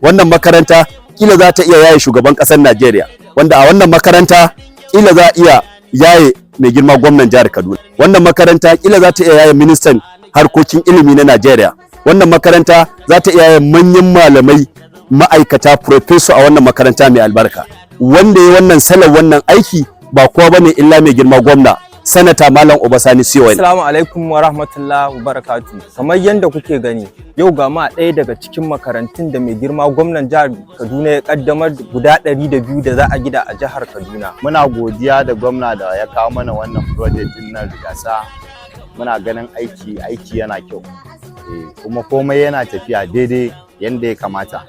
Wannan makaranta kila za ta iya yaye shugaban ƙasar Najeriya, wanda a wannan makaranta kila za a iya yaye mai girma gwamnan jihar Kaduna. Wannan makaranta kila za ta iya yaye ministan harkokin ilimi na Najeriya. Wannan makaranta za ta iya yaye manyan malamai ma'aikata professor a wannan makaranta mai albarka. Wanda ya wannan salar wannan aiki ba kowa bane illa mai girma gwamna sanata malam sani. Assalamu alaikum wa rahmatullahi wa barakatuh. Kamar yadda kuke gani yau ga ma ɗaya daga cikin makarantun da mai girma gwamnan jihar Kaduna ya kaddamar guda 200 da za a gida a jihar Kaduna. Muna godiya da gwamna da ya kawo mana wannan project din nan rigasa. Muna ganin aiki yana kyau. Kuma komai yana tafiya daidai yanda ya kamata.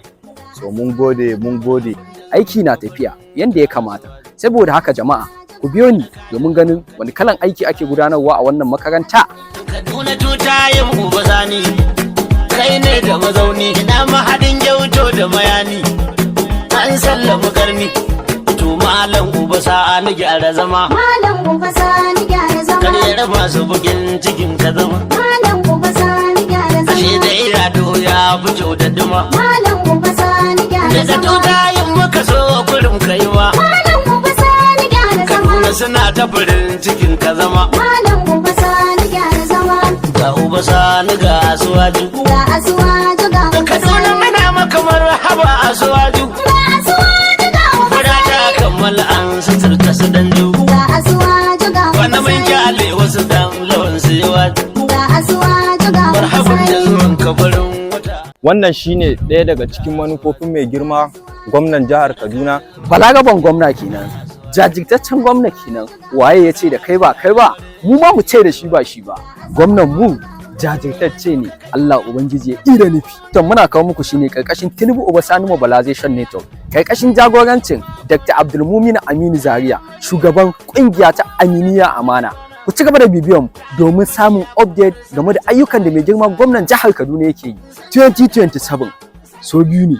So mun gode. Aiki na tafiya yanda ya kamata. Saboda haka jama'a ku biyo ni domin ganin wani kalan aiki ake gudanarwa a wannan makaranta. Kaduna tutayen uba sani, kai ne da mazauni, ina mahadin gyauto da mayani, an sallama karni, to malam uba sani gyara zama. Malam uba sani gyara zama. Karyar masu bugin cikin ka zama. Malam uba sani gyara zama. Ashe da irado ya fito da duma. Malam uba sani gyara zama. Daga tutayen muka so kurum kaiwa. Suna ta farin cikin ka zama. Malam uba sani gyara zama. Ga uba sani ga asuwaju. Ga asuwaju ga uba sani. Kaduna mana makamar haba asuwaju. Ga asuwaju ga uba sani. Fada ta kammala an suturta su danju. Ga asuwaju ga uba sani. Wani mun kyale wasu dan lawan su yiwaju. Ga asuwaju ga uba sani. Marhaban da zuwan kafarin wata. Wannan shine ɗaya daga cikin manufofin mai girma gwamnan jihar Kaduna. Balagaban gwamna kenan. Jajirtaccen gwamna kenan. Waye ya ce da kai ba mu ma mu ce da shi ba gwamnan mu jajirtacce ne. Allah ubangiji ya ira nufi. To muna kawo muku shine karkashin Tinubu Obasani Mobilization Network, karkashin jagorancin Dr. Abdulmumin Aminu Zaria, shugaban kungiya ta Aminiya Amana. Ku ci gaba da bibiyan domin samun update game da ayyukan da mai girma gwamnan jihar Kaduna yake yi. 2027 so biyu ne.